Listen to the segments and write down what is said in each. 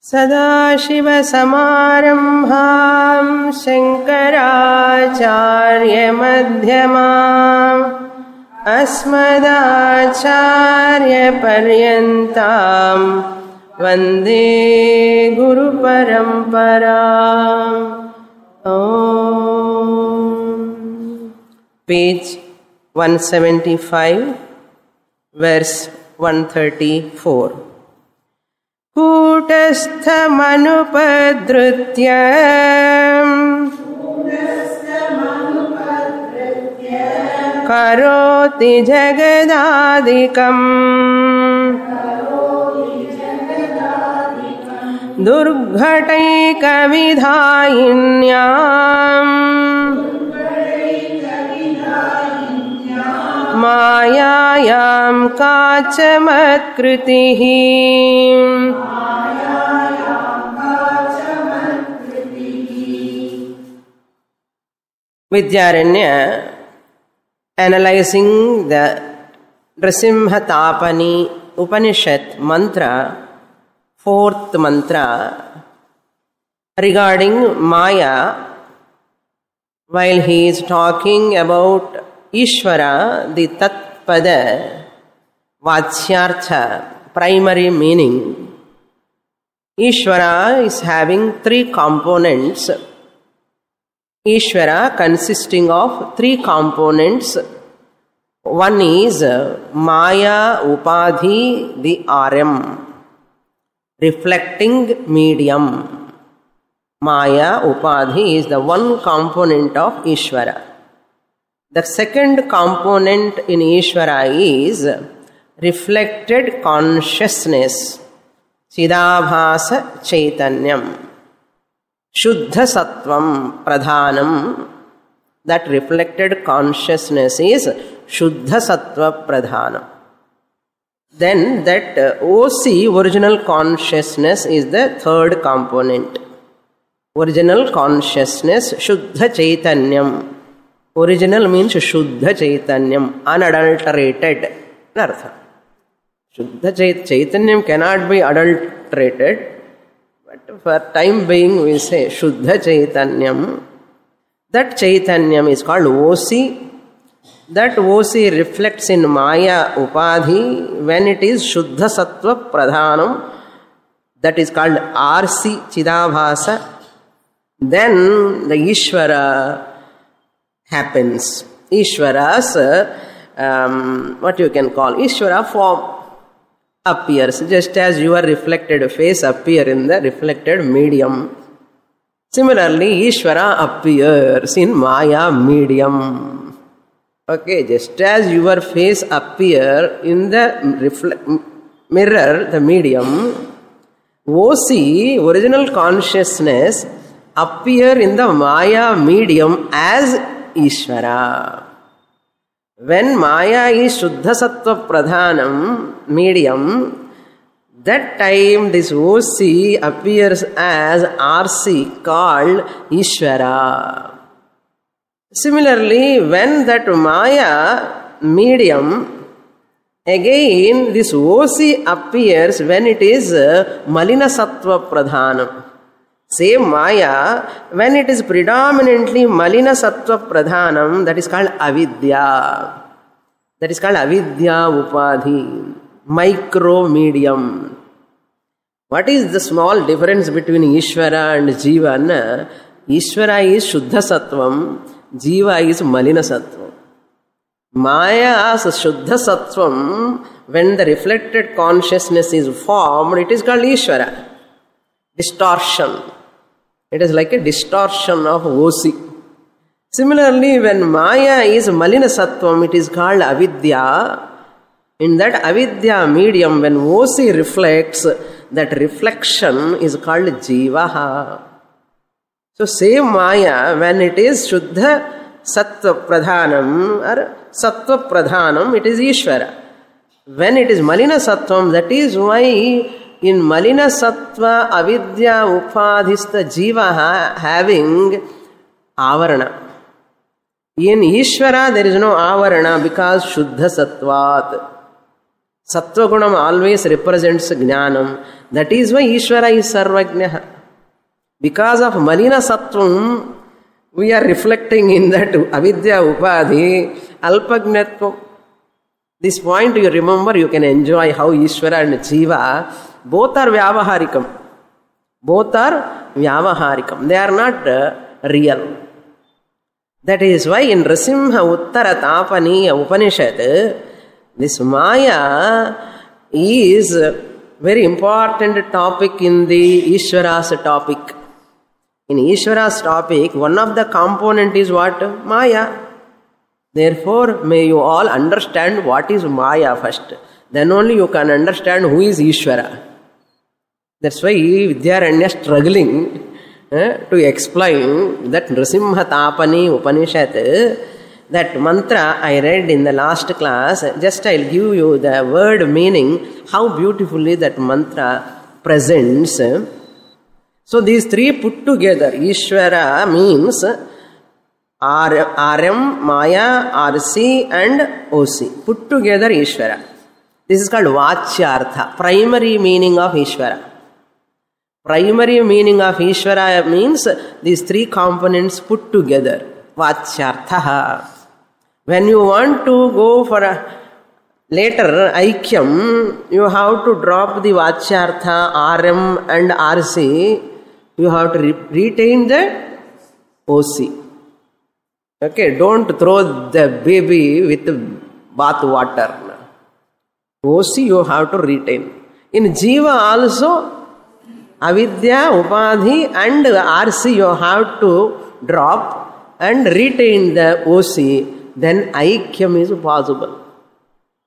सदाशिवसमारम्भां शङ्कराचार्यमध्यमाम् अस्मदाचार्यपर्यन्तां वन्दे गुरुपरम्पराम्. Page 175, verse 134. कूटस्थमनुपद्रुत्य करोति जगदादिकम् दुर्घटैकविधायिन्याम् मायायां काचमत्कृतिः. Vidyaranya, analyzing the Nrsimha Tapani Upanishad mantra, fourth mantra, regarding Maya, while he is talking about Ishvara, the Tatpada, Vachyartha, primary meaning. Ishvara is having three components. Ishvara consisting of three components. One is Maya Upadhi, the RM, reflecting medium. Maya Upadhi is the one component of Ishvara. The second component in Ishvara is reflected consciousness, Chidabhasa Chaitanyam, Shuddha Sattvam Pradhanam. That reflected consciousness is Shuddha Sattva Pradhanam. Then that OC, original consciousness, is the third component. Original consciousness, Shuddha Chaitanyam. Original means Shuddha Chaitanyam, unadulterated. Nartha. Shuddha Chaitanyam cannot be adulterated, but for time being we say Shuddha Chaitanyam. That Chaitanyam is called OC. That OC reflects in Maya Upadhi when it is Shuddha Sattva Pradhanam. That is called RC, Chidabhasa. Then the Ishvara happens. Ishvara's, what you can call, Ishvara form appears, just as your reflected face appear in the reflected medium. Similarly, Ishvara appears in Maya medium. Okay, just as your face appear in the mirror, the medium, OC, original consciousness, appear in the Maya medium as Ishvara. When Maya is Shuddha Sattva Pradhanam, medium, that time this OC appears as RC, called Ishvara. Similarly, when that Maya medium, again this OC appears when it is Malina Sattva Pradhanam. Same Maya, when it is predominantly Malina Sattva Pradhanam, that is called Avidya. That is called Avidya Upadhi, micro medium. What is the small difference between Ishvara and Jiva? Ishvara is Shuddha Sattvam, Jiva is Malina Sattvam. Maya's Shuddha Sattvam, when the reflected consciousness is formed, it is called Ishvara. Distortion. It is like a distortion of OC. Similarly, when Maya is Malina Sattvam, it is called Avidya. In that Avidya medium, when OC reflects, that reflection is called Jivaha. So same Maya, when it is Shuddha Sattva Pradhanam or Sattva Pradhanam, it is Ishvara. When it is Malina Sattvam, that is why in Malina Sattva Avidya Upadhista Jiva having Avarana. In Ishvara there is no Avarana because Shuddha Sattvat. Sattva Gunam always represents Jnanam. That is why Ishvara is Sarvajnaha. Because of Malina Sattvam, we are reflecting in that avidya upadhi, alpagnatvam. This point you remember, you can enjoy how Ishvara and Jiva, both are vyavaharikam. Both are vyavaharikam. They are not real. That is why in Nrisimha Uttara Tapaniya Upanishad, this Maya is a very important topic in the Ishvara's topic. In Ishvara's topic, one of the component is what? Maya. Therefore, may you all understand what is Maya first. Then only you can understand who is Ishvara. That's why Vidyaranya is struggling to explain that Nrisimha Tapani Upanishad, that mantra I read in the last class. Just I'll give you the word meaning, how beautifully that mantra presents. So these three put together, Ishvara means RM, Maya, RC and OC. Put together Ishvara. This is called Vachyartha, primary meaning of Ishvara. Primary meaning of Ishvara means these three components put together. Vachyartha. When you want to go for a later Aikyam, you have to drop the Vachyartha, RM and RC. You have to retain the OC. Okay, don't throw the baby with the bath water. OC you have to retain. In Jiva also, Avidya, Upadhi and RC you have to drop and retain the OC. Then Aikyam is possible.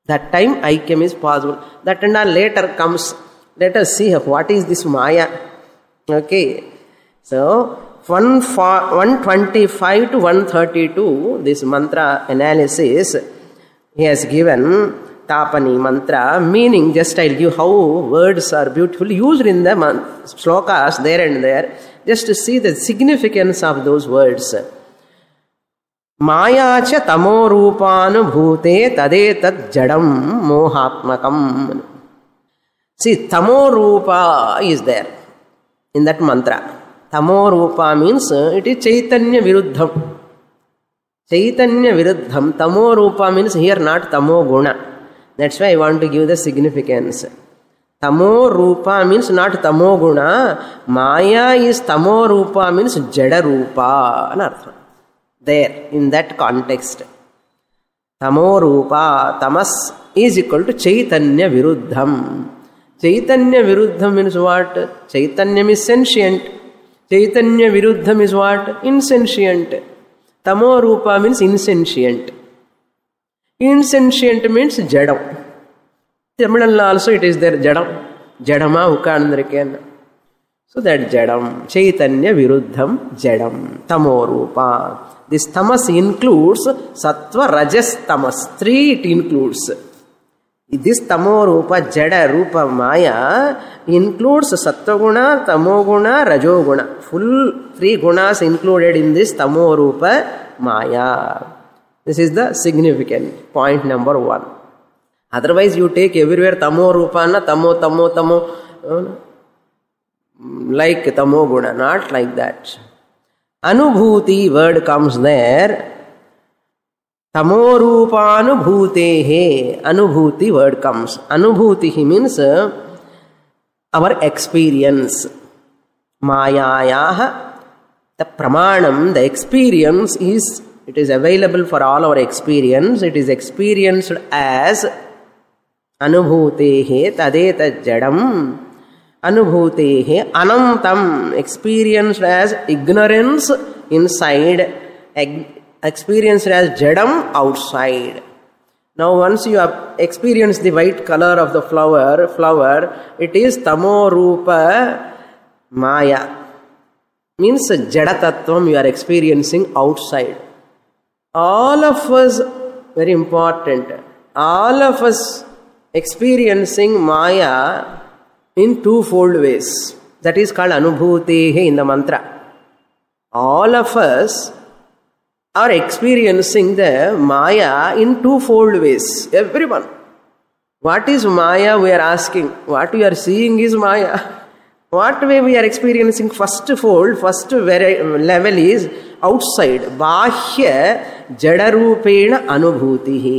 That time Aikyam is possible. That and all later comes. Let us see what is this Maya. Okay. So, 125 to 132, this mantra analysis, he has given Tapani mantra, meaning just I'll give how words are beautifully used in the slokas there and there, just to see the significance of those words. Maya cha tamo rupanu bhute tadetat jadam mohatmakam. See, tamo rupa is there in that mantra. Tamo rupa means it is Chaitanya Viruddham. Chaitanya Viruddham. Tamo rupa means here not tamo guna. That's why I want to give the significance. Tamo rupa means not tamo guna. Maya is tamo rupa means jada rupa. Anartha. There, in that context. Tamo rupa, tamas is equal to Chaitanya Viruddham. Chaitanya Viruddham means what? Chaitanya is sentient. Chaitanya Viruddham is what? Insentient. Tamo Rupa means insentient. Insentient means Jadam. Tamil also it is there, Jadam. Jadama Ukanandriken. So that Jadam. Chaitanya Viruddham Jadam. Tamo Rupa. This tamas includes Sattva, Rajas, Tamas. Three it includes. This tamo rupa, jada rupa, maya includes sattva guna, tamo guna, rajo guna. Full three gunas included in this tamo rupa, maya. This is the significant point number 1. Otherwise you take everywhere tamo rupa, na tamo, like tamo guna, not like that. Anubhuti word comes there. Tamo rupanubhutehe. Anubhuti word comes. Anubhuti means our experience. Mayayaha. The pramanam, the experience is, it is available for all our experience. It is experienced as anubhutehe tadeta jadam. Anubhutehe anantam. Experienced as ignorance inside. Experienced as jadam outside. Now once you have experienced the white color of the flower, it is tamo rupa maya. Means jadatattvam you are experiencing outside. All of us, very important, all of us experiencing maya in twofold ways. That is called anubhutehe in the mantra. All of us are experiencing the maya in twofold ways. Everyone. What is Maya? We are asking. What we are seeing is Maya. What way we are experiencing? First fold, first level is outside. Bahya jadarupena anubhutihi.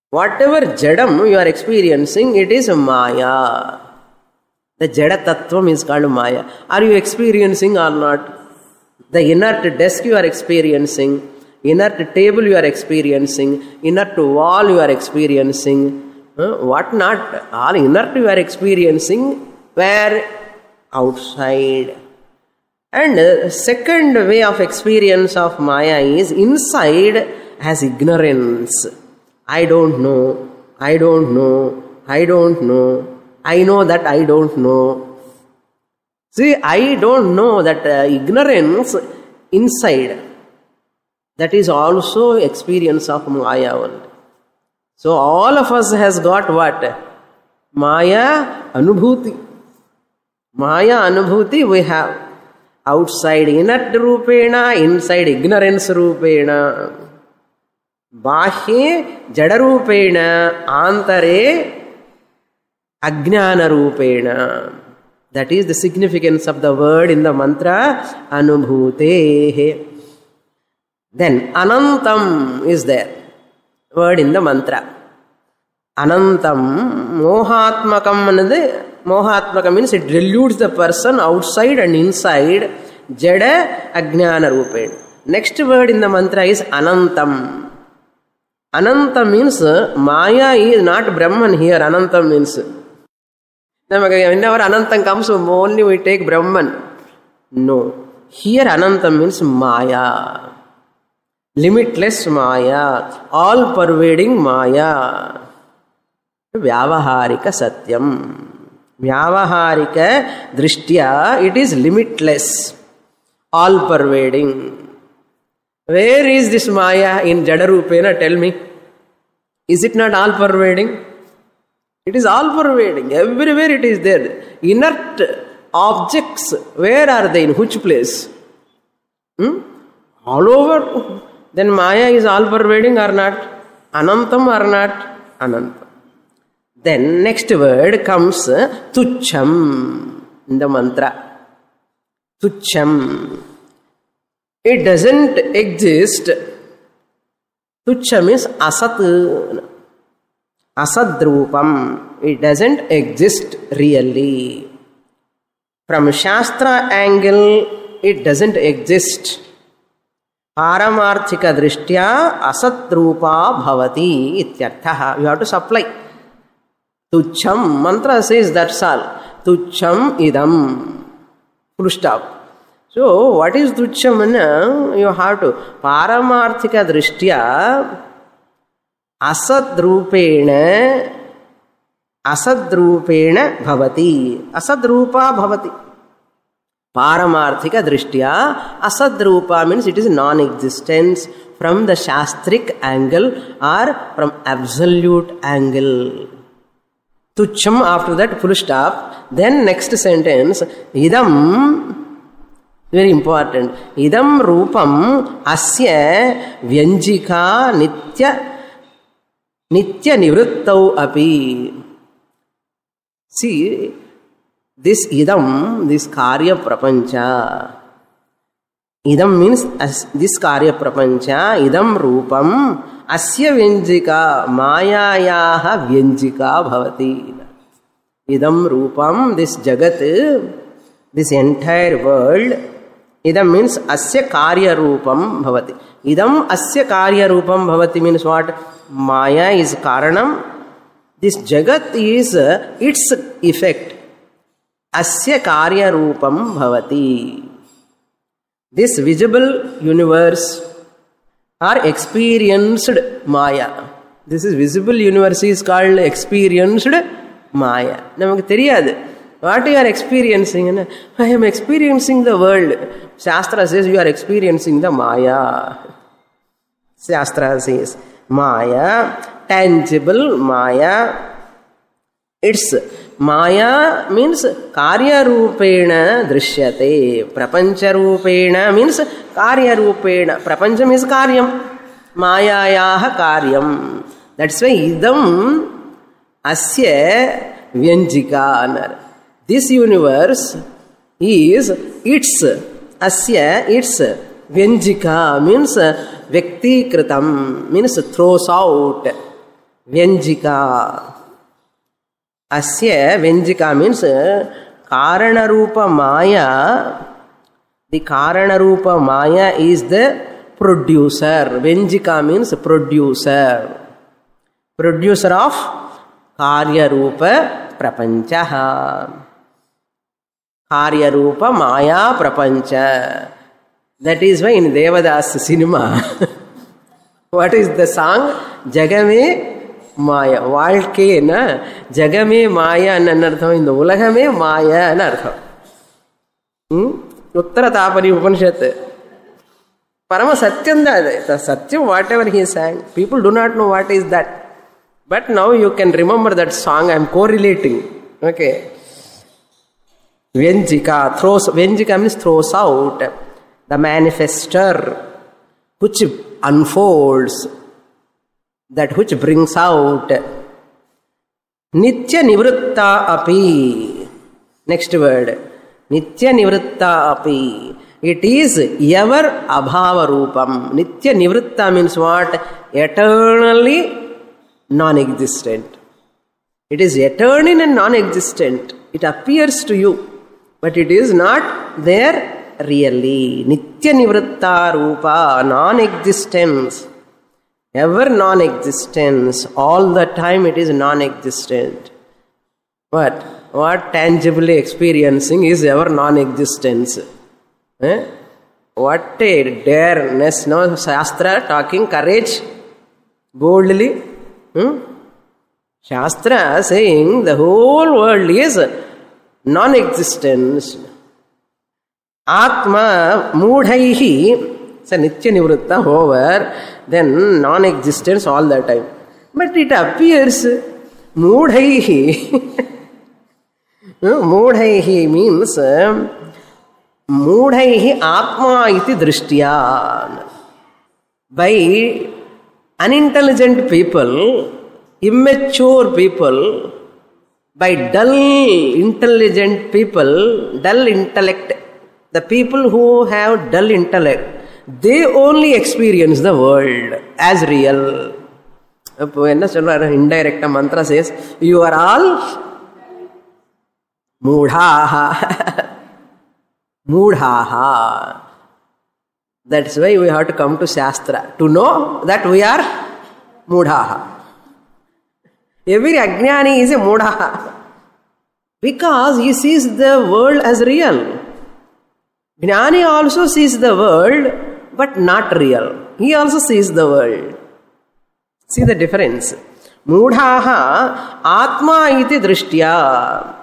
Whatever jadam you are experiencing, it is Maya. The jada tattvam is called Maya. Are you experiencing or not? The inert desk you are experiencing, inert table you are experiencing, inert wall you are experiencing, what not? All inert you are experiencing where outside. And second way of experience of Maya is inside has ignorance. I don't know, I don't know, I don't know, I know that I don't know. See, I don't know that ignorance inside, that is also experience of Maya only. So all of us has got what? Maya Anubhuti. Maya Anubhuti we have. Outside inert rupena, inside ignorance rupena. Bahye jadarupena, antare ajnana rupena. That is the significance of the word in the mantra Anubhute. Then Anantam is there. Word in the mantra. Anantam, Mohatmakam. Mohatmakam means it dilutes the person outside and inside. Jada Ajnana Rupena. Next word in the mantra is Anantam. Ananta means Maya is not Brahman here. Anantam means. Whenever Anantam comes, only we take Brahman. No. Here Anantam means Maya. Limitless Maya. All-pervading Maya. Vyavaharika Satyam. Vyavaharika Drishtya, it is limitless. All-pervading. Where is this Maya in Jadarupena? Tell me. Is it not all-pervading? It is all-pervading. Everywhere it is there. Inert objects, where are they? In which place? All over. Then Maya is all-pervading or not? Anantam or not? Anantam. Then next word comes Tucham in the mantra. Tucham. It doesn't exist. Tucham is Asat. Asadrupam. It doesn't exist really. From Shastra angle, it doesn't exist. Paramarthika drishtya asadrupa bhavati ityarthaha. You have to supply. Tucham. Mantra says that's all. Tucham idam. Full stop. So, what is Tucham? You have to. Paramarthika drishtya asadrupena bhavati. Asadrupa bhavati. Paramarthika drishtya asadrupa means it is non-existence from the shastric angle or from absolute angle. Tucham, after that full stop. Then next sentence, idam, very important. Idam rupam asya vyanjika nitya nivruttau api. See, this idam, this karya prapancha. Idam means this karya prapancha, idam rupam asya vyanjika mayayaha vyanjika bhavati. Idam rupam, this jagat, this entire world. Idam means asya karya rupam bhavati. Idam asya karya rupam bhavati means what? Maya is karanam. This jagat is its effect. Asya karya rupam bhavati. This visible universe are experienced Maya. This is visible universe is called experienced Maya. Namakku theriyadu. What you are experiencing? I am experiencing the world. Shastra says you are experiencing the Maya. Shastra says Maya, tangible Maya. It's Maya means karya rupena drishyate. Prapancha rupena means karya rupena. Prapancha means karyam. Mayayaha karyam. That's why idam asya vyanjika. This universe is its, asya, its, vyanjika means vyaktikritam, means throws out. Vyanjika. Asya vyanjika means karana rupa maya. The karana rupa maya is the producer. Vyanjika means producer. Producer of karya rupa prapancha. Karya rupa maya prapancha. That is why in Devadas cinema, what is the song? Jagame Maya. Valke na Jagame Maya anartham. In the Ulagame Maya anartham. Uttara Tapani Upanishad. Parama Satyam that. The Satyam, whatever he sang, people do not know what is that. But now you can remember that song. I am correlating. Okay. Vyanjika, throws, Vyanjika means throws out. The manifester, which unfolds, that which brings out. Nitya nivritta api. Next word. Nitya nivritta api. It is ever abhava rupam. Nitya nivritta means what? Eternally non-existent. It is eternal and non-existent. It appears to you, but it is not there really. Nitya nivritta rupa, non-existence. Ever non-existence. All the time it is non-existent. What tangibly experiencing is ever non-existence. What a dareness. No, Shastra talking courage boldly. Shastra saying the whole world is non-existence. Atma mudhaihi, so nitya nivritta over, then non-existence all the time. But it appears mudhaihi. Mudhaihi means mudhaihi atma iti drishtya. By unintelligent people, immature people, by dull intelligent people, dull intellect, the people who have dull intellect, they only experience the world as real. Indirect mantra says, you are all mudhaha. Mudhaha. That's why we have to come to Shastra, to know that we are mudhaha. Every ajnani is a mudhaha. Because he sees the world as real. Jnani also sees the world, but not real. He also sees the world. See the difference. Mudhaha atma iti drishtya.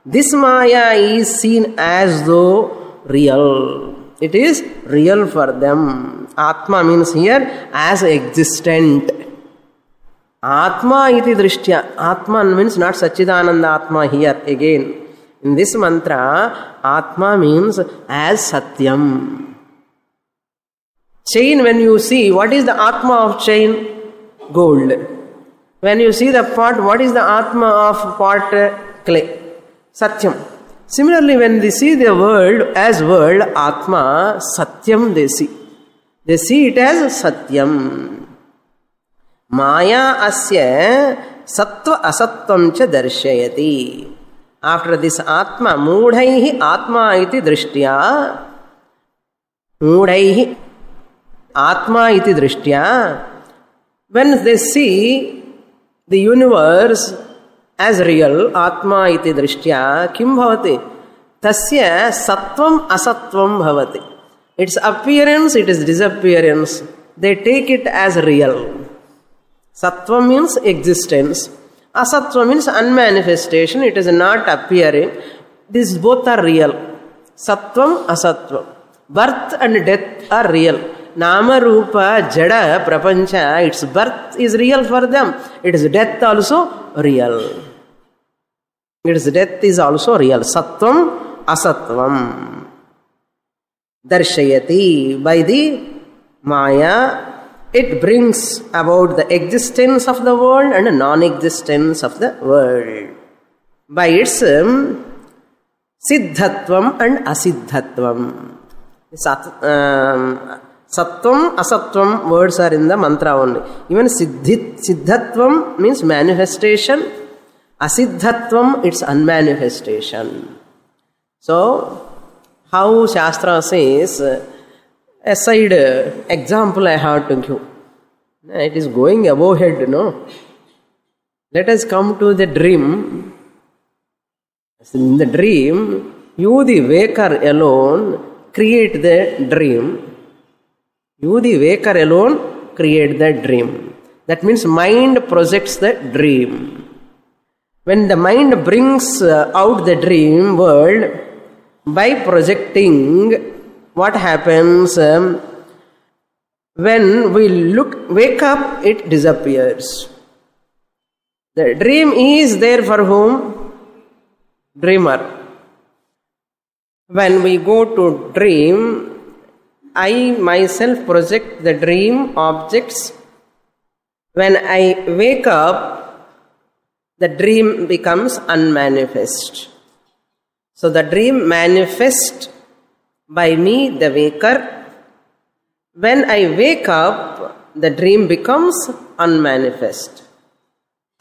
This maya is seen as though real. It is real for them. Atma means here as existent. Atma iti drishtya. Atma means not Sachidananda Atma here again. In this mantra, Atma means as Satyam. Chain, when you see, what is the Atma of chain? Gold. When you see the pot, what is the Atma of pot? Clay. Satyam. Similarly, when they see the world as world, Atma, Satyam they see. They see it as Satyam. Maya asya sattva asatvam cha darshayati. After this Atma, mudhaihi Atma iti drishtya. Mudhaihi Atma iti drishtya. When they see the universe as real, Atma iti drishtya, kim bhavati? Tasya sattvam asatvam bhavati. Its appearance, it is disappearance. They take it as real. Sattvam means existence. Asatvam means unmanifestation. It is not appearing. These both are real. Sattvam, asatvam. Birth and death are real. Nama Rupa Jada Prapancha, its birth is real for them. Its death also real. Its death is also real. Sattvam, asatvam. Darshayati, by the Maya it brings about the existence of the world and non-existence of the world by its siddhatvam and asiddhatvam. Sattvam, asattvam words are in the mantra only. Even siddhatvam means manifestation. Asiddhatvam, it's unmanifestation. So, how Shastra says, a side example I have to give. It is going above head, no? Let us come to the dream. In the dream, you the waker alone create the dream. You the waker alone create the dream. That means mind projects the dream. When the mind brings out the dream world by projecting, what happens? When we wake up, it disappears. The dream is there for whom? Dreamer. When we go to dream, I myself project the dream objects. When I wake up, the dream becomes unmanifest. So the dream manifests by me, the waker. When I wake up, the dream becomes unmanifest.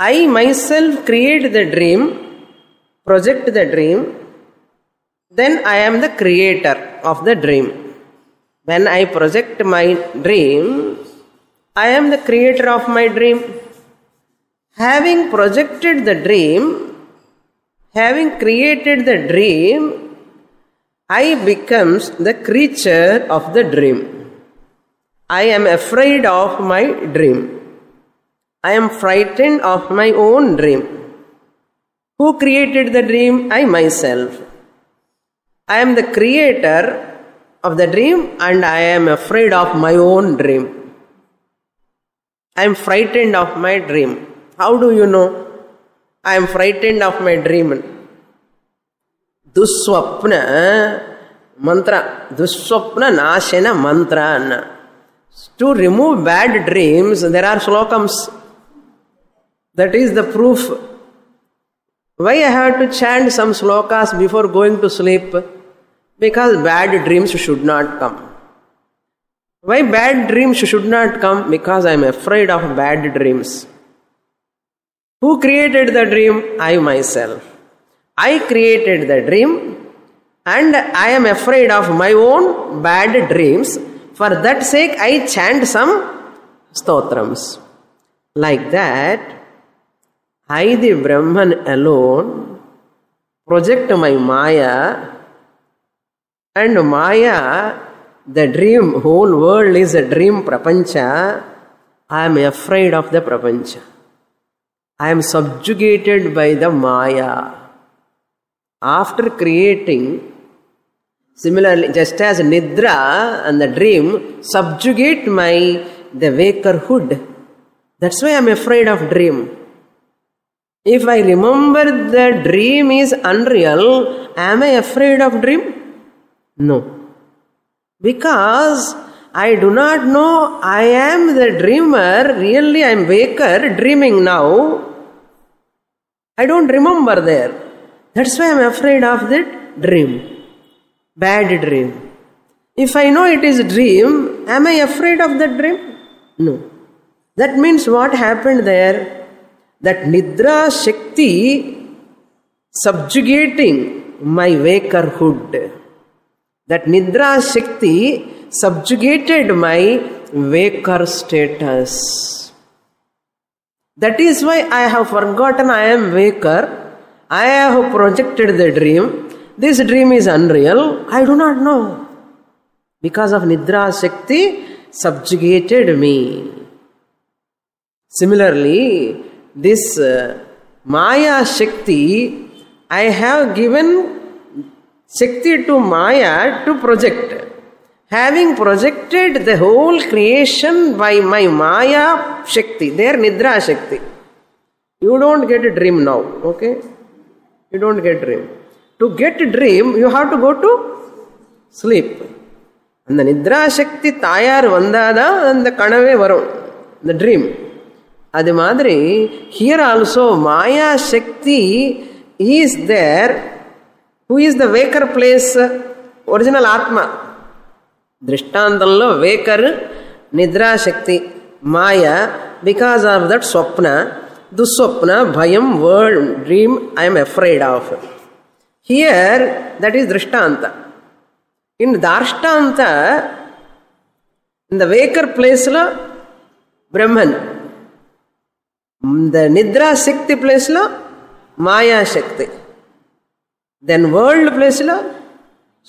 I myself create the dream, project the dream, then I am the creator of the dream. When I project my dream, I am the creator of my dream. Having projected the dream, having created the dream, I becomes the creature of the dream. I am afraid of my dream. I am frightened of my own dream. Who created the dream? I myself. I am the creator of the dream and I am afraid of my own dream. I am frightened of my dream. How do you know? I am frightened of my dream. Duswapna mantra. Duswapna nashena mantra. To remove bad dreams, there are slokams. That is the proof. Why I have to chant some slokas before going to sleep? Because bad dreams should not come. Why bad dreams should not come? Because I am afraid of bad dreams. Who created the dream? I myself. I created the dream and I am afraid of my own bad dreams. For that sake, I chant some stotrams. Like that, I, the Brahman alone, project my Maya, and Maya, the dream, whole world is a dream prapancha. I am afraid of the prapancha. I am subjugated by the Maya. After creating, similarly, just as Nidra and the dream subjugate the wakerhood, that's why I am afraid of dream. If I remember the dream is unreal, am I afraid of dream? No. Because I do not know I am the dreamer, really I am waker, dreaming now. I don't remember there. That's why I am afraid of that dream. Bad dream. If I know it is a dream, am I afraid of that dream? No. That means what happened there? That Nidra Shakti subjugating my wakerhood. That Nidra Shakti subjugated my waker status. That is why I have forgotten I am waker. I have projected the dream. This dream is unreal. I do not know. Because of Nidra Shakti subjugated me. Similarly, this Maya Shakti, I have given Shakti to Maya to project. Having projected the whole creation by my Maya Shakti, there Nidra Shakti. You don't get a dream now, okay? You don't get dream. To get a dream, you have to go to sleep. அந்த நித்ரா சக்தி தாயார் வந்தாதான் அந்த கனவே வரும், இந்த dream. அது மாதிரி here also maya shakti is there. Who is the waker place? Original atma. దృష్టాంతంలో waker nidrashakti, maya because of that swapna, duswapna, bhayam, world, dream, I'm afraid of. Here that is drishtanta. In darshtanta இந்த வேக்கர் பிளேஸ்ல பிரம்மன், இந்த நித்ரா சக்தி பிளேஸ்ல மாயா சக்தி, தென் வேர்ல்டு பிளேஸ்ல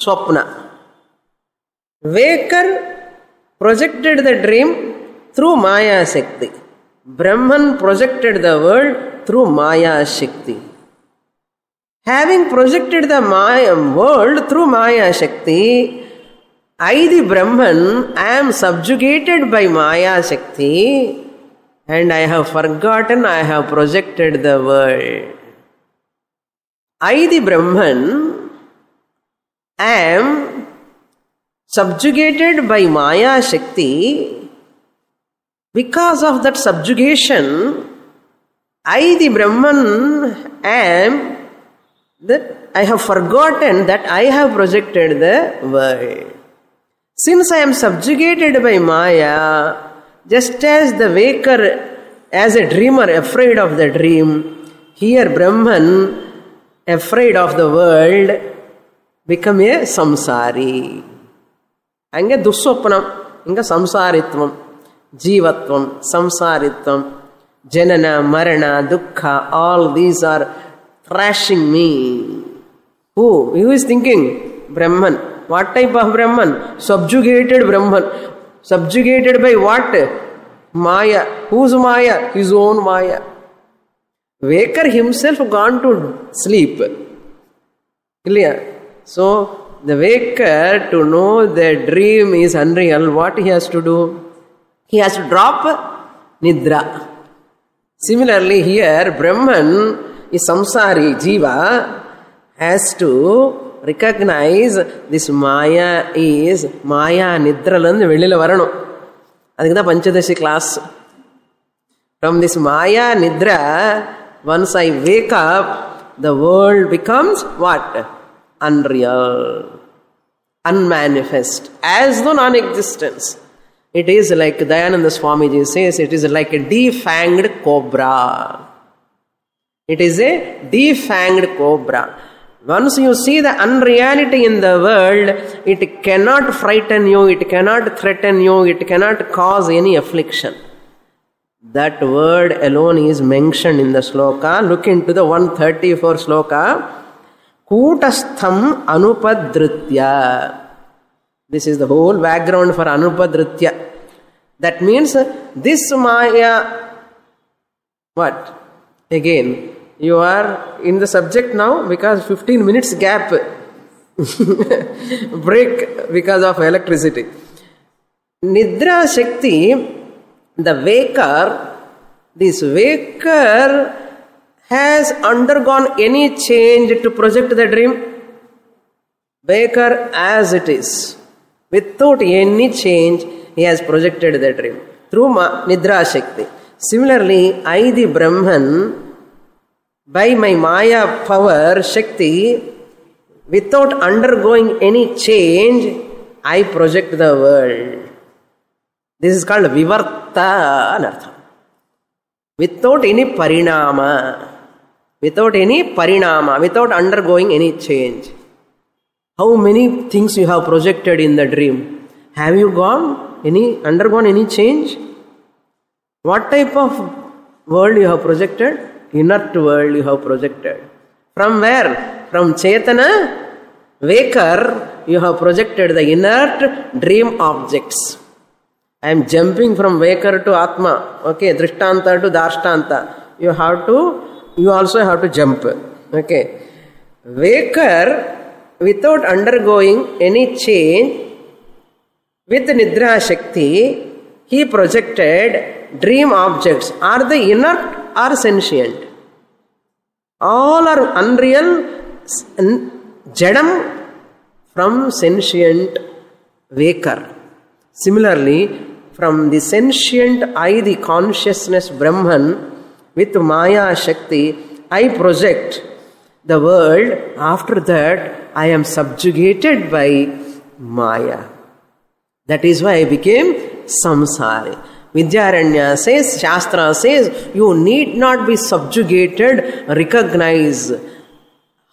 Swapna. Walker projected the dream through Maya Shakti. Brahman projected the world through Maya Shakti. Having projected the world through Maya Shakti, I, the Brahman, am subjugated by Maya Shakti and I have forgotten I have projected the world. I, the Brahman, am subjugated by Maya Shakti. Because of that subjugation, I, the Brahman, am that I have forgotten that I have projected the world. Since I am subjugated by Maya, just as the waker, as a dreamer afraid of the dream, here Brahman, afraid of the world, become a samsari. Ange dussopnam, inga samsaritvam, jivatvam, samsaritvam, janana, marana, dukkha, all these are thrashing me. Who is thinking? Brahman. What type of Brahman? Subjugated Brahman. Subjugated by what? Maya. Whose Maya? His own Maya. Waker himself gone to sleep. Clear? So, the waker, to know the dream is unreal, what he has to do? He has to drop nidra. Similarly, here, Brahman is samsari, jiva, has to recognize this Maya is Maya nidralanda velila varanum. Adukku da Panchadashi class. From this Maya nidra, once I wake up, the world becomes what? Unreal, unmanifest, as though non-existence. It is like Dayananda Swamiji says, it is like a defanged cobra. It is a defanged cobra. Once you see the unreality in the world, it cannot frighten you, it cannot threaten you, it cannot cause any affliction. That word alone is mentioned in the sloka. Look into the 134 sloka. Kutastham anupadritya. This is the whole background for anupadritya. That means this Maya, what? Again, you are in the subject now because 15 minutes gap break because of electricity. Nidra Shakti, the waker, this waker has undergone any change to project the dream? Waker as it is, without any change, he has projected the dream through Nidra Shakti. Similarly, I, the Brahman, by my Maya power, Shakti, without undergoing any change, I project the world. This is called Vivarta anartha. Without any parinama, without undergoing any change. How many things you have projected in the dream? Have you undergone any change? What type of world you have projected? Inert world you have projected. From where? From Chetana, waker, you have projected the inert dream objects. I am jumping from waker to Atma. Okay, Drishtanta to Darshtanta. You also have to jump. Okay. Waker, without undergoing any change, with Nidra Shakti, he projected dream objects. Are they inert or sentient? All are unreal, jadam from sentient waker. Similarly, from the sentient I, the consciousness Brahman, with Maya Shakti, I project the world. After that, I am subjugated by Maya. That is why I became samsari. Vidyaranya says, Shastra says, you need not be subjugated, recognize.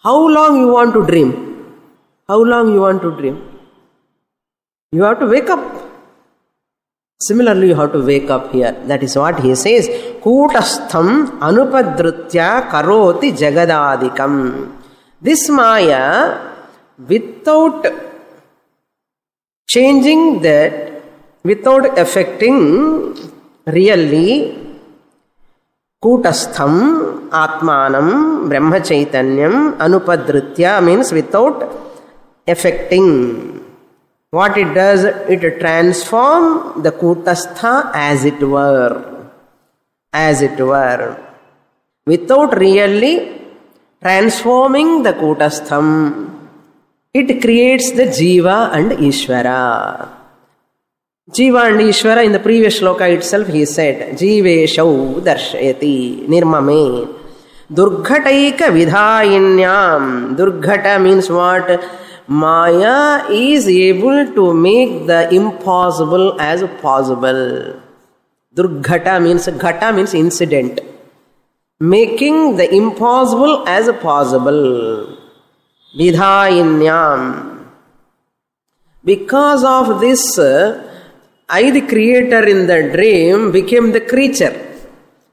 How long you want to dream? How long you want to dream? You have to wake up. Similarly, you have to wake up here. That is what he says. Kutastham anupadrutya karoti jagadadikam. This Maya, without changing that, without affecting really, Kutastham Atmanam Brahma Chaitanyam Anupadritya means without affecting. What it does, it transforms the Kutastha as it were. As it were. Without really transforming the Kutastham, it creates the Jiva and Ishvara. Jiva and Ishvara, in the previous shloka itself he said, Jiveshau darshayati nirmame durghataika vidhayinyam. Durghata means what? Maya is able to make the impossible as possible. Durghata means incident. Making the impossible as possible. Vidhayinyam. Because of this, I, the creator in the dream, became the creature.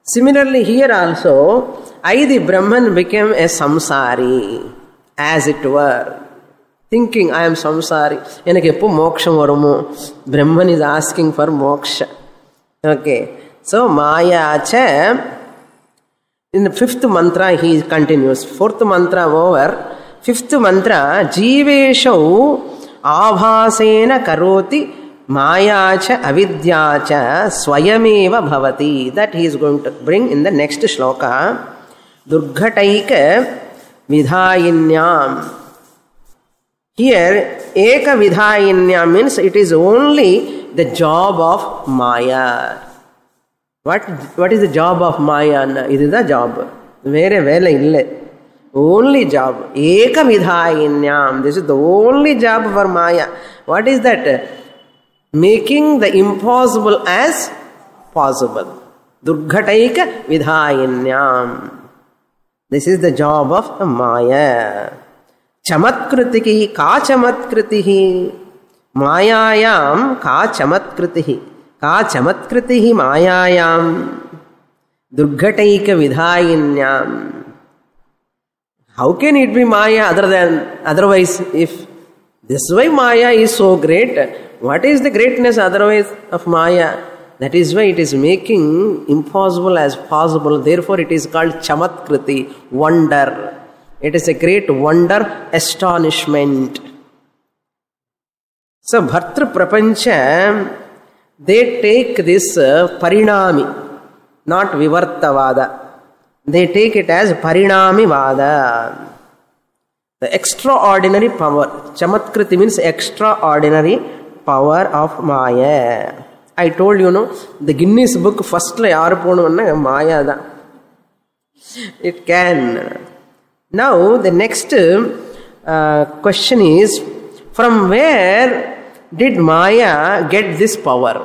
Similarly, here also, I, the Brahman, became a samsari, as it were. Thinking, I am samsari. Enakku eppo moksham varumo. Brahman is asking for moksha. Okay. So, Maya cha. In the fifth mantra, he continues. Fourth mantra over. Fifth mantra, Jiveshau abhasena karoti Maya cha avidya cha swayameva bhavati. That he is going to bring in the next shloka. Durghataika vidhayinyam. Here, eka vidhayinyam means it is only the job of Maya. What is the job of Maya? This is the job. Vere vela ille. Only job. Eka vidhayinyam. This is the only job for Maya. What is that? Making the impossible as possible. Durghataika vidhayinyam. This is the job of Maya. Chamatkritihi ka chamatkritihi. Mayayam ka chamatkritihi. Ka chamatkritihi mayayam. Durghataika vidhayinyam. How can it be Maya otherwise? If this way Maya is so great, what is the greatness otherwise of Maya? That is why it is making impossible as possible. Therefore, it is called Chamatkriti, wonder. It is a great wonder, astonishment. So, Bhartru Prapancha, they take this Parinami, not Vivartavada. They take it as Parinami Vada. The extraordinary power. Chamatkriti means extraordinary power of Maya. I told you, the Guinness book first Maya da. It can. Now, the next question is, from where did Maya get this power?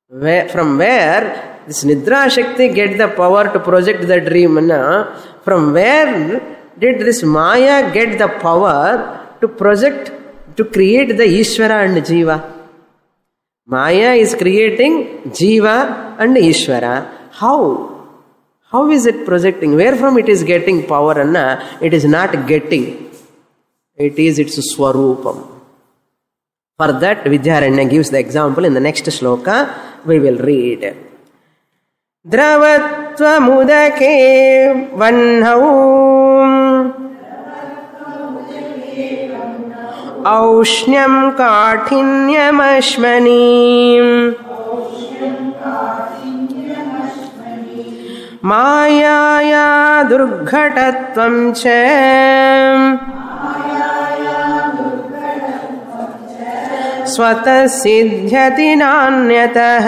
From where this Nidra Shakti get the power to project the dream? From where did this Maya get the power to project, to create the Ishvara and Jiva? Maya is creating Jiva and Ishvara. How? How is it projecting? Where from it is getting power? It is not getting. It is its Swarupam. For that, Vidyaranya gives the example in the next shloka. We will read. Dravatva mudake vanhau aushnyam kathinyam ashmanim Mayaya durghatatvam cha स्वतः सिद्ध्यति नान्यतः.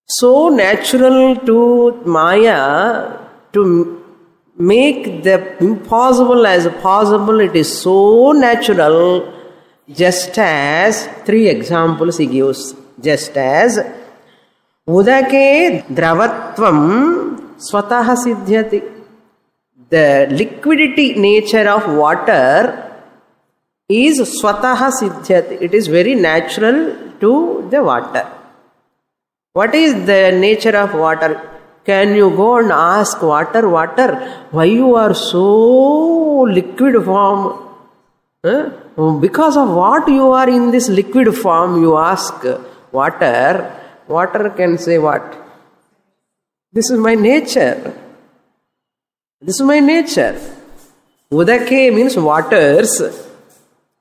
So natural to Maya to make the impossible as possible. It is so natural, just as three examples he gives. Just as udake dravatvam swataha siddhyati. The liquidity nature of water is swataha siddhyati. It is very natural to the water. What is the nature of water? Can you go and ask water, why you are so liquid form? Because of what you are in this liquid form, you ask water. Water can say what? This is my nature. This is my nature. Udake means waters.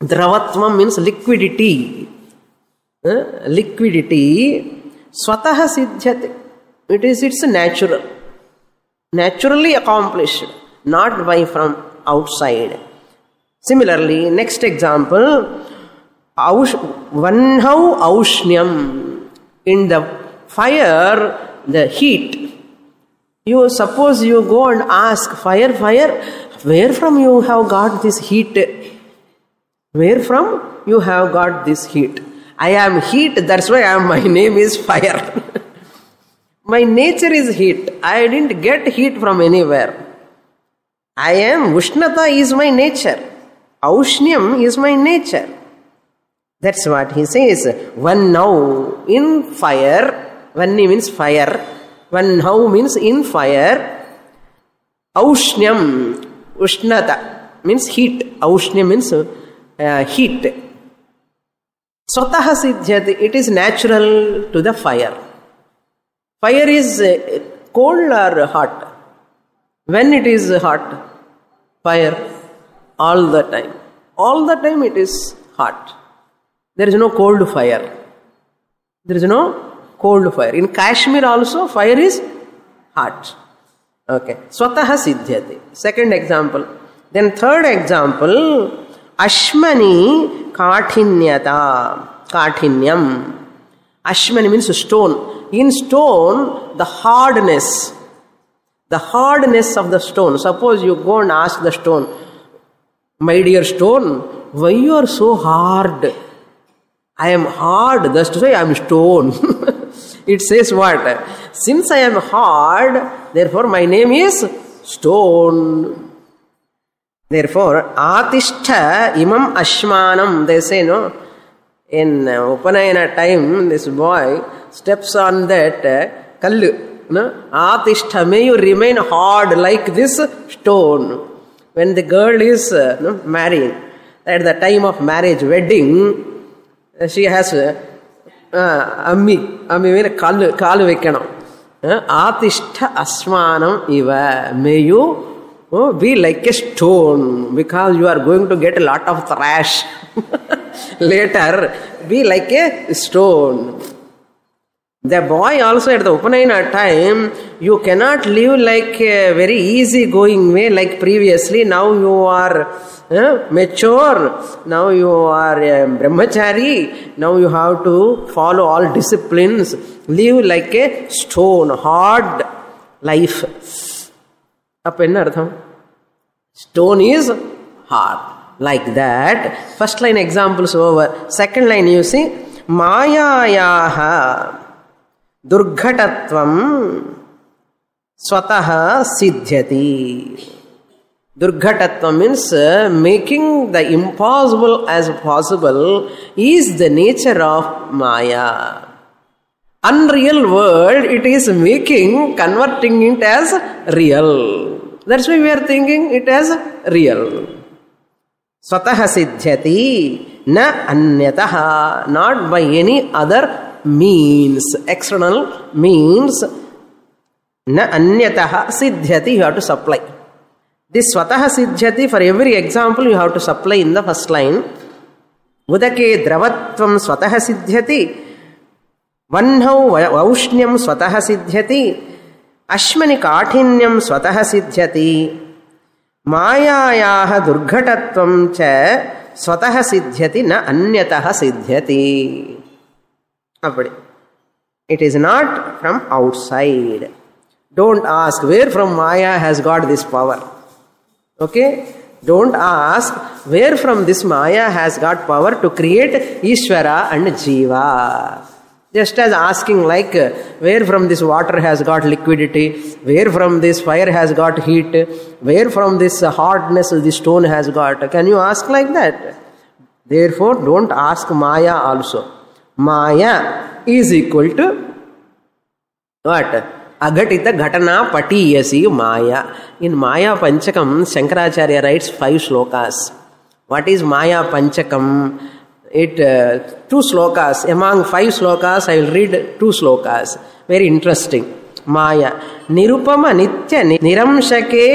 Dravatvam means liquidity. Liquidity. Swataha siddhyati. It's natural. Naturally accomplished. Not by from outside. Similarly, next example. Vanhau aushnyam. In the fire, the heat. You suppose you go and ask fire, where from you have got this heat? Where from you have got this heat? I am heat, that's why my name is fire. My nature is heat. I didn't get heat from anywhere. I am, Ushnata is my nature. Aushnyam is my nature. That's what he says. One now in fire. Vanni means fire. One now means in fire. Aushnyam. Ushnata means heat. Aushnyam means heat. Swataha siddhyati. It is natural to the fire. Fire is cold or hot? When it is hot? Fire. All the time. All the time it is hot. There is no cold fire. There is no cold fire. In Kashmir also fire is hot. Okay. Swataha siddhyati. Second example. Then third example. Ashmani kathinyata. Kathinyam. Ashmani means stone. In stone, the hardness of the stone. Suppose you go and ask the stone, my dear stone, why you are so hard? I am hard, that's why I am stone. It says what? Since I am hard, therefore my name is stone. Therefore, atishtha imam ashmanam. They say, no, in Upanayana time, this boy steps on that kallu. No? Atishtha, may you remain hard like this stone. When the girl is marrying, at the time of marriage, wedding, she has ammi means kaalu vekkanam. Atishtha asmanam iva. May you be like a stone, because you are going to get a lot of thrash. Later, be like a stone. The boy also at the Upanayana time, you cannot live like a very easy going way like previously. Now you are mature, now you are a brahmachari, now you have to follow all disciplines, live like a stone, hard life. Appa enna artham? Stone is hard. Like that. First line examples over. Second line you see, Mayayaha Durghatatvam Swataha Siddhyati. Durghatatvam means making the impossible as possible is the nature of Maya. Unreal world, it is converting it as real. That's why we are thinking it as real. Swataha siddhyati na anyataha. Not by any other means, external means. Na anyataha siddhyati, you have to supply. This swataha siddhyati, for every example you have to supply in the first line. Udake dravatvam swataha siddhyati. Vanhau vaushnyam swataha siddhyati. Ashmani kathinyam swataha siddhyati. మాయాయాః దుర్ఘటత్వం చ స్వతః సిద్ధ్యతి న అన్యతః సిద్ధ్యతి. అప్పుడు it is not from out side. Don't ask where from Maya has got this power. Okay, don't ask where from this Maya has got power to create Ishvara and Jiva. Just as asking like where from this water has got liquidity, where from this fire has got heat, where from this hardness this stone has got. Can you ask like that? Therefore don't ask Maya also. Maya is equal to what? Agatita Ghatana Patiyasi Maya. In Maya Panchakam, Shankaracharya writes 5 shlokas. What is Maya Panchakam? It 2 shlokas. Among 5 shlokas, I will read 2 shlokas. Very interesting. Maya. Nirupama Nitya Niramshake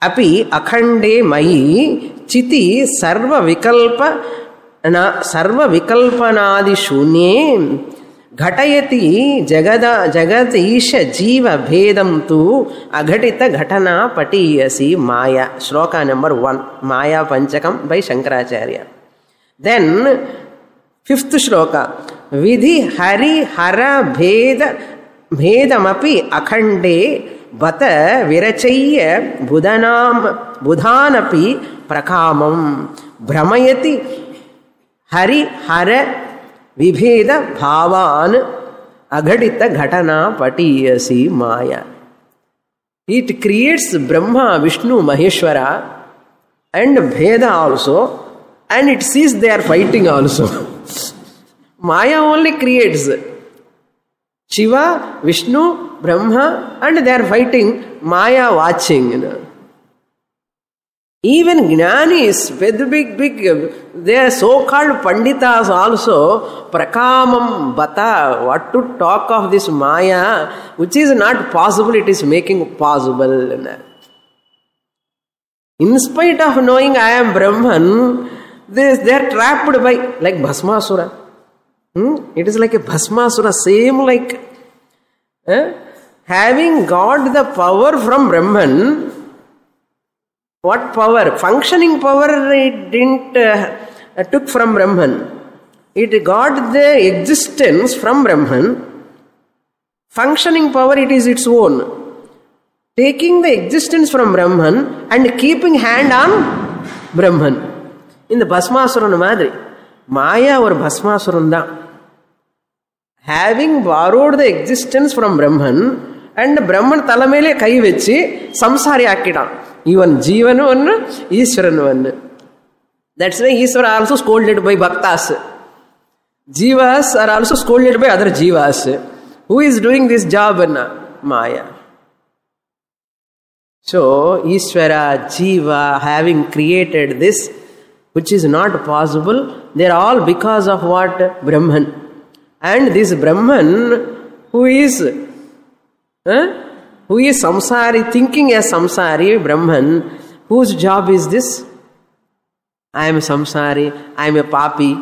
Api Akhande Mayi Chiti Sarva Vikalpanadi Shunye ఘటయతి జగద్ ఈశ జీవ భేదం తు అఘటిత ఘటన పటీయసి మాయా. Shloka number 1, Maya Panchakam by Shankaracharya. Then 5th shloka, విధి హరి హర భేదమపి అఖండే బత విరచయ్య బుధానపి ప్రకామం భ్రమయతి హరి హర విభేద భావాన్ అఘటిత ఘటన పటీయసి మాయా. It creates Brahma Vishnu Maheshwara and bheda also, and it sees they are fighting also. Maya only creates Shiva Vishnu Brahma and they are fighting, maya watching. Even Jnanis, big, they are so-called Panditas also, Prakamam Bata, what to talk of this Maya, which is not possible, it is making possible. In spite of knowing I am Brahman, they are trapped by, like Bhasmasura. It is like a Bhasmasura, same like having got the power from Brahman. What power? Functioning power it didn't took from Brahman. It got the existence from Brahman. Functioning power, it is its own. Taking the existence from Brahman and keeping hand on Brahman. In the Bhasmasuran Madri, Maya or Bhasmasuran da. Having borrowed the existence from Brahman and Brahman talamele kai vechi samsari akida. Even Jivan one, Ishwaran one. That's why Ishwara also scolded by Bhaktas. Jivas are also scolded by other Jivas. Who is doing this job? Maya. So, Ishwara, Jiva, having created this, which is not possible, they are all because of what? Brahman. And this Brahman, who is samsari, thinking as samsari, Brahman, whose job is this? I am samsari, I am a papi,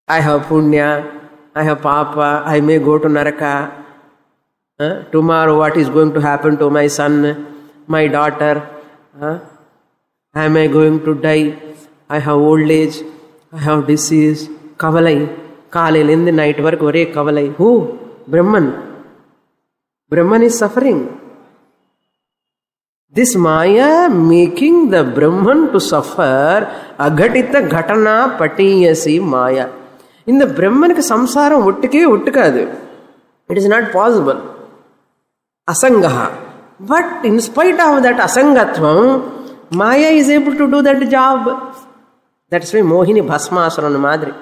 I have punya, I have papa, I may go to Naraka. Tomorrow what is going to happen to my son, my daughter? Am I going to die? I have old age, I have disease, kavalai, kalil in the night work, ore kavalai. Who? Brahman. Brahman is suffering. This Maya making the Brahman to suffer, agatita ghatana patiyasi Maya. In the Brahman ka samsaram uttukadu. It is not possible. Asangaha. But in spite of that asangatvam, Maya is able to do that job. That's why Mohini Bhasmasaran Madri.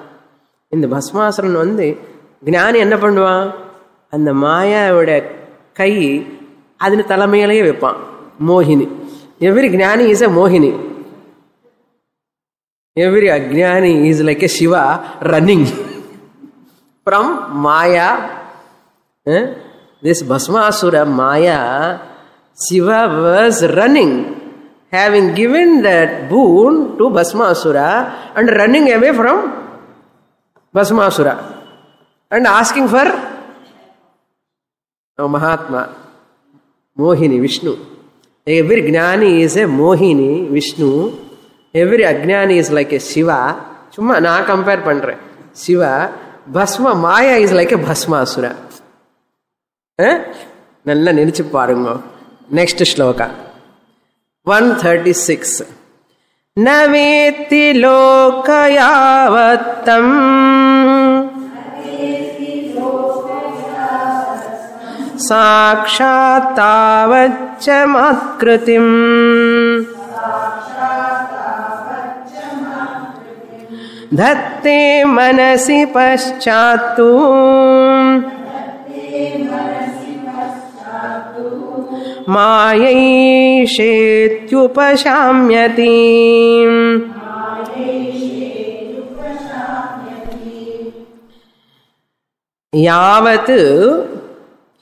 In the Bhasmasaran வந்து ஞானி என்ன பண்ணுவான், அந்த மாயாவோட கை அதன் தலைமையிலேயே வைப்பான். மோகினி. Every ஞானி is a மோகினி. Every ajnani is like a Shiva running from Maya. This Bhasmasura Maya, Shiva was running, having given that boon to Bhasmasura and running away from Bhasmasura and asking for Mahatma, Mohini, Vishnu. Every Jnani is a Mohini, Vishnu. Every Ajnani is like a Shiva. Chumma na compare pandre. Shiva. Bhasma Maya is like a Bhasmasura. Nalla nenichu parungo. Next shloka. 136. Naveti lokayavattam sakshātāvacchamatkritim dhatte manasi paschātu māyaiṣetyupashamyati. Yavat.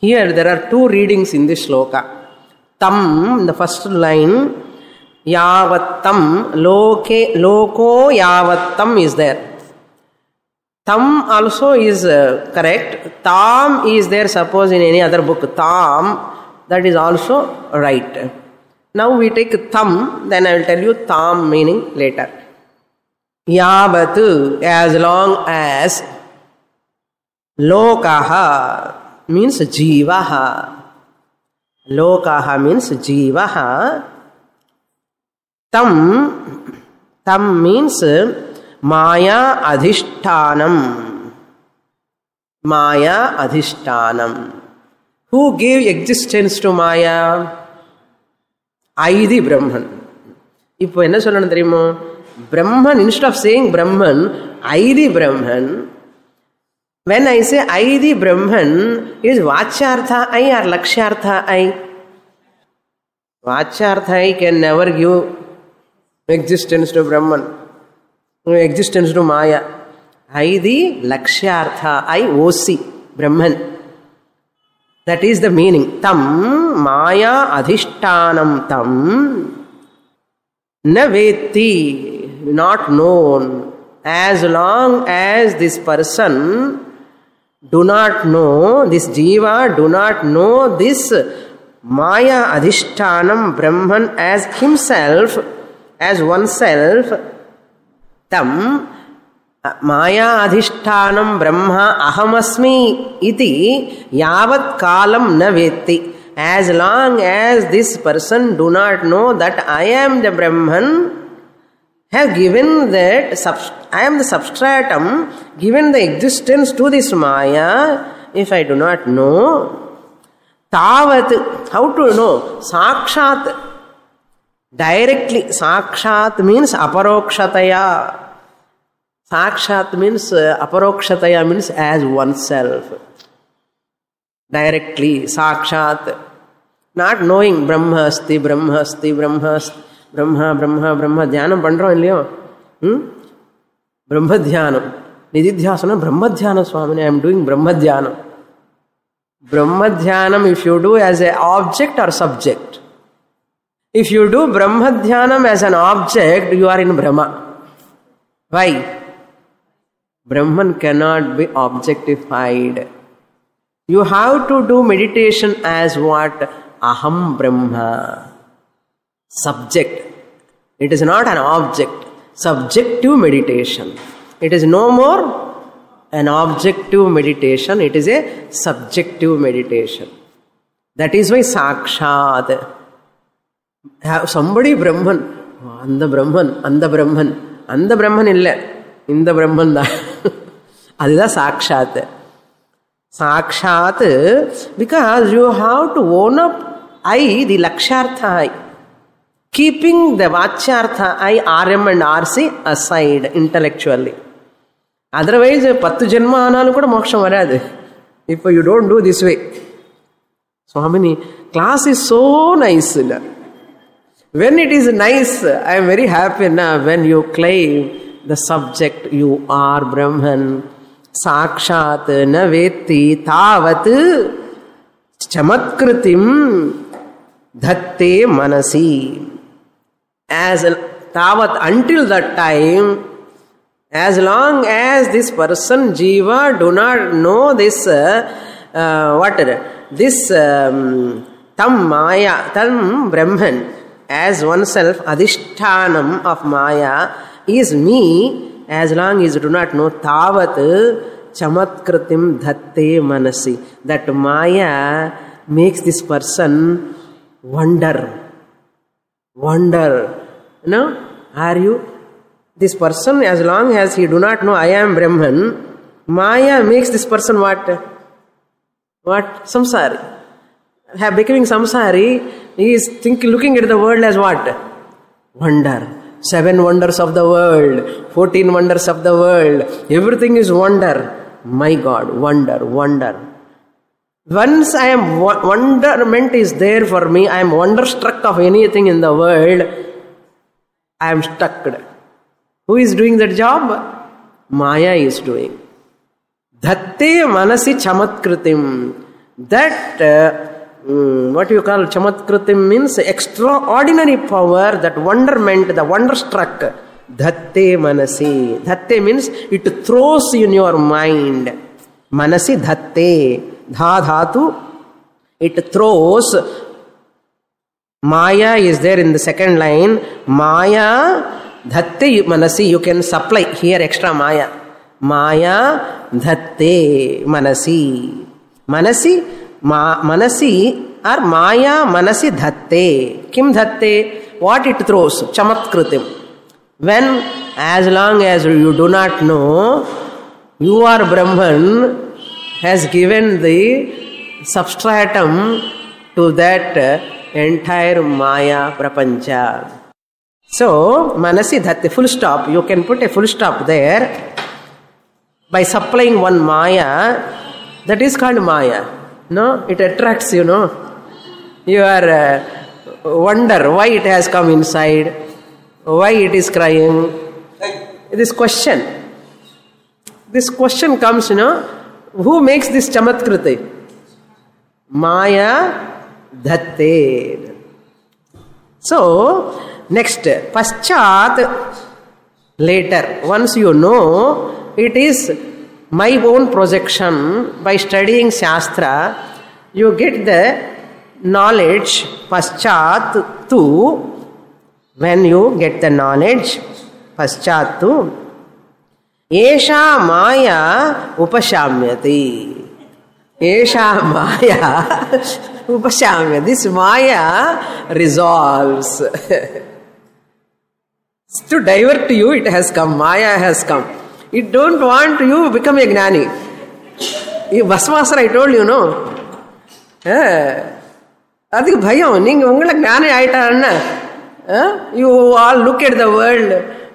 Here there are two readings in this shloka. Tam, the first line, yavattam, loko yavattam is there. Tam also is correct. Tam is there, suppose in any other book. Tam, that is also right. Now we take tam, then I will tell you tam meaning later. Yavat, as long as. Lokaha means jivaha. Lokaha means jivaha. Tam means maya adhishtanam. Maya adhishtanam. Who gave existence to Maya? Aidi Brahman. இப்போ என்ன சொல்லணும் தெரியுமோ? Brahman, instead of saying Brahman, Aidi Brahman. When I say Aidi Brahman, is Vachyartha I or Lakshyartha I? Vachyartha I can never give existence to Brahman, existence to Maya. Aidi Lakshyartha I OC, Brahman. That is the meaning. Tam Maya Adhishtanam tam na veti, not known. As long as this person do not know, this jiva do not know this Maya Adhishtanam Brahman as himself, as oneself, tam Maya Adhishtanam Brahma ahamasmi iti yavat kalam na veti. As long as this person do not know that I am the Brahman, have given that, I am the substratum, given the existence to this Maya, if I do not know, tavat, how to know? Sakshat, directly. Sakshat means aparokshataya. Sakshat means aparokshataya means as oneself. Directly, sakshat. Not knowing Brahmasti, Brahmasti, Brahmasti. Brahma, Brahma, Brahma, Dhyanam pandrom illaiyo? Brahma Dhyanam. Nididhyasana, Brahma Dhyana Swamini, I am doing Brahma Dhyanam. Brahma Dhyanam, if you do as an object or subject. If you do Brahma Dhyanam as an object, you are in Brahma. Why? Brahman cannot be objectified. You have to do meditation as what? Aham Brahma. Subject. It is not an object. Subjective meditation. It is no more an objective meditation. It is a subjective meditation. That is why Sakshat. Somebody Brahman. Anda Brahman. Anda Brahman. Anda Brahman illa. Inda Brahman da. Adida Sakshat. Sakshat, because you have to own up I, the Lakshyartha I. Keeping the Vachyartha I, RM and RC aside intellectually. Otherwise, 10 janma analu kuda moksham varadu. If you don't do this way. Swamini, class is so nice. When it is nice, I am very happy now when you claim the subject, you are Brahman. Sakshat na veti tavat chamatkritim dhatte manasi. As tavat, until that time, as long as this person, jiva, do not know this, this Tam Maya, Tam Brahman, as oneself, Adhishthanam of Maya, is me, as long as you do not know, Tavat Chamatkritim Dhatte Manasi. That Maya makes this person wonder. Wonder. You know, are you? This person, as long as he do not know I am Brahman, Maya makes this person what? What? Samsari. Becoming samsari, he is looking at the world as what? Wonder. 7 wonders of the world, 14 wonders of the world, everything is wonder. My God, wonder, wonder. Once I am, wonderment is there for me, I am wonderstruck of anything in the world, I am stuck. Who is doing that job? Maya is doing. Dhatte manasi chamatkritim. That what you call chamatkritim means extraordinary power, that wonderment, the wonderstruck. Dhatte manasi. Dhatte means it throws in your mind. Manasi dhatte. Dha dhatu. It throws. Maya is there in the second line. Maya dhatte manasi. You can supply here extra Maya. Maya dhatte manasi. Manasi. Manasi or Maya manasi dhatte. Kim dhatte? What it throws? Chamatkritim. When, as long as you do not know, you are Brahman, has given the substratum to that entire Maya prapancha. So, manasi dhatte, full stop. You can put a full stop there. By supplying one Maya, that is called Maya. No, it attracts, you know. You are wonder why it has come inside, why it is crying. This question comes, you know, who makes this chamatkriti? Maya dhatte. So, next, paschat, later, once you know, it is my own projection. By studying Shastra, you get the knowledge, paschat tu. When you get the knowledge, paschat tu, esha maya upashamyati. Esha maya upashamyati. This maya resolves. To divert you, it has come. Maya has come. It don't want you to become a gnani. Bhasmasara, I told you, no? Adhik bhayam, ninga ungala gnani aita. You all look at the world.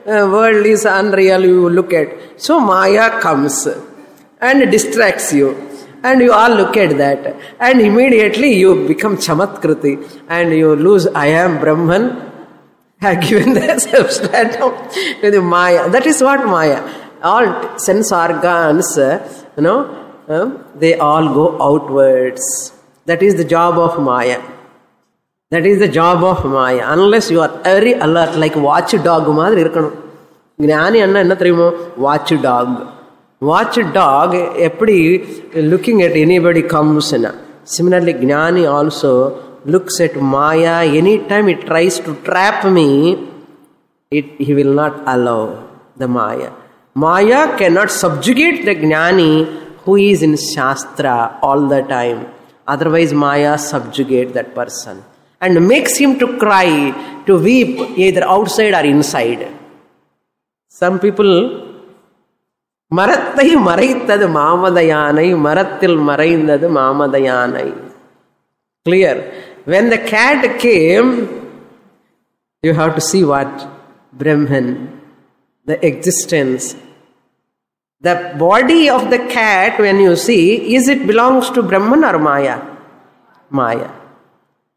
World is unreal, you look at. So Maya comes and distracts you. And you all look at that. And immediately you become chamatkriti. And you lose, I am Brahman. I have given the substratum to the Maya. That is what Maya. All sense organs, you know, they all go outwards. That is the job of Maya. That is the job of Maya. Unless you are very alert, like watchdog madri irukkanum. Gnani anna enna theriyumo? Watchdog. Watchdog, eppadi looking at anybody comes. Similarly, Gnani also looks at Maya. Anytime it tries to trap me, he will not allow the Maya. Maya cannot subjugate the Gnani who is in Shastra all the time. Otherwise, Maya subjugate that person and makes him to cry, to weep, either outside or inside. Some people, Marattai maraitadu Mamadayanai, Marattil maraindadu Mamadayanai. Clear. When the cat came, you have to see what? Brahman, the existence. The body of the cat, when you see, is it belongs to Brahman or Maya? Maya.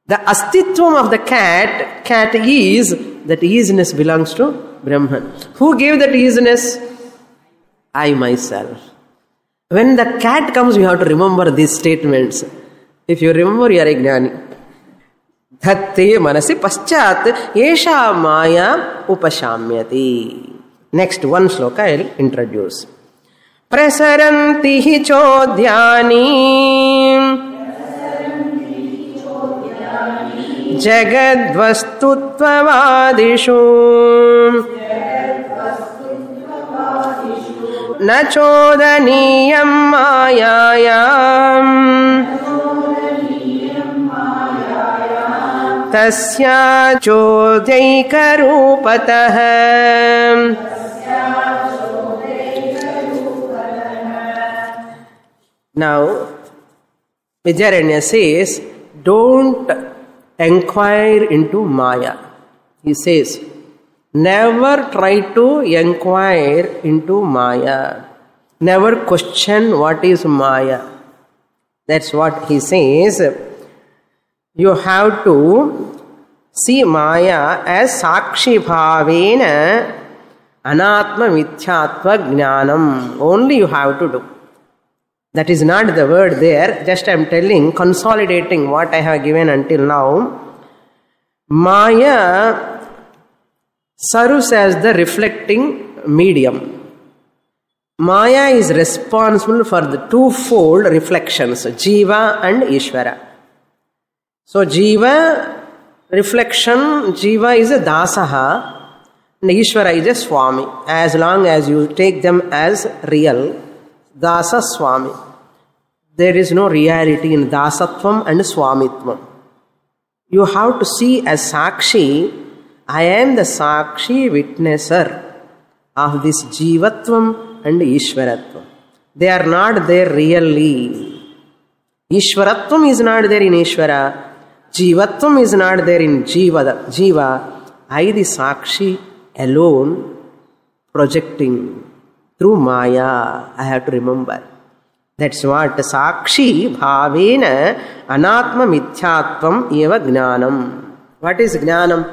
The astitvam of the cat is, that easiness belongs to Brahman. Who gave that easiness? I myself. When the cat comes, you have to remember these statements. If you remember, you are a Gnani. Dhatte manasi paschat esha maya upashamyati. Next one sloka I will introduce. Prasaranti hi chodhyani जगद्वस्तुत्ववादिषु न चोदनीयं मायायाम् तस्या चोद्यैकरूपतः। Now, Vidyaranya says, don't inquire into Maya. He says, never try to inquire into Maya. Never question what is Maya. That's what he says. You have to see Maya as Sakshi Bhavena Anatma Mithyatva Jnanam. Only you have to do. That is not the word there. Just I am telling, consolidating what I have given until now. Maya serves as the reflecting medium. Maya is responsible for the twofold reflections, Jiva and Ishvara. So Jiva reflection, Jiva is a Dasaha and Ishvara is a Swami. As long as you take them as real, Dasa Swami. There is no reality in Dasatvam and Swamitvam. You have to see as Sakshi, I am the Sakshi witnesser of this Jivatvam and Ishvaratvam. They are not there really. Ishvaratvam is not there in Ishvara. Jivatvam is not there in Jiva. I, the Sakshi, alone projecting through Maya. I have to remember. That's what Sakshi Bhavena Anatma Mithyatvam Eva Jnanam. What is Jnanam?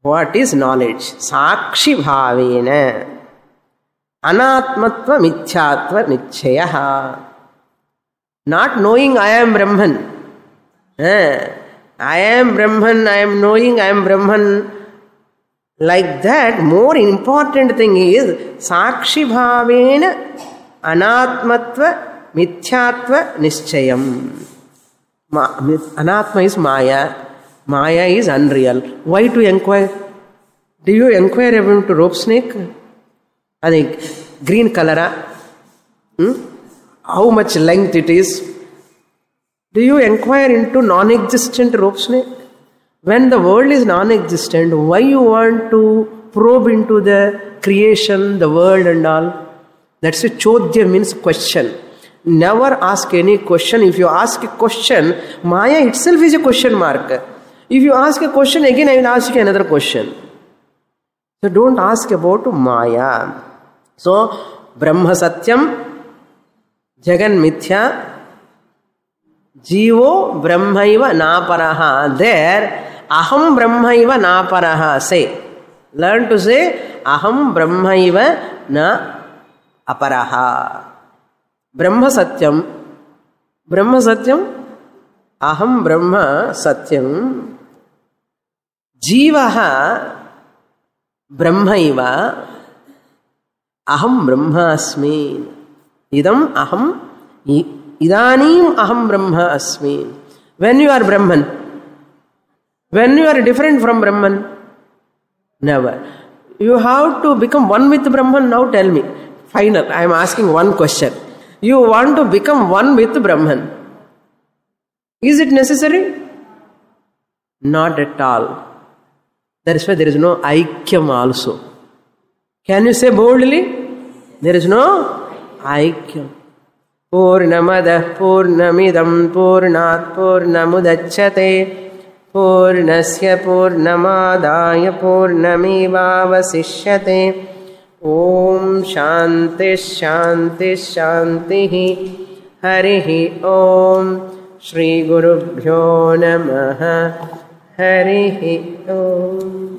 What is knowledge? Sakshi Bhavena Anatmatva Mithyatva Nichyaha. Not knowing I am Brahman. I am Brahman, I am knowing I am Brahman. Like that, more important thing is Sakshi Bhavena Anatmatva Mithyatva Nischayam. Anatma is Maya. Maya is unreal. Why to inquire? Do you inquire about rope snake? I think green color. How much length it is? Do you inquire into non-existent rope snake? When the world is non-existent, why you want to probe into the creation, the world and all? That's a chodya, means question. Never ask any question. If you ask a question, Maya itself is a question mark. If you ask a question, again I will ask you another question. So don't ask about Maya. So, Brahma Satyam, Jagan Mithya, Jivo Brahmaiva Naparaha. There, Aham Brahmaiva Naparaha. Say. Learn to say, Aham Brahmaiva Na Aparaha. Brahma Satyam. Brahma Satyam. Aham Brahma Satyam. Jivaha Brahmaiva. Aham Brahma Asmi. Idam Aham. Idanim Aham Brahma Asmi. When you are Brahman. When you are different from Brahman. Never. You have to become one with Brahman. Now tell me. Final. I am asking one question. You want to become one with Brahman. Is it necessary? Not at all. That is why there is no Aikyam also. Can you say boldly? There is no Aikyam. Purnamada Purnamidam Purnat Purnamudachyate Purnasya Purnamadaya Purnamevavasishyate. Om Shanti Shanti Shanti Harihi Om Shri Gurubhyo Namaha Harihi Om.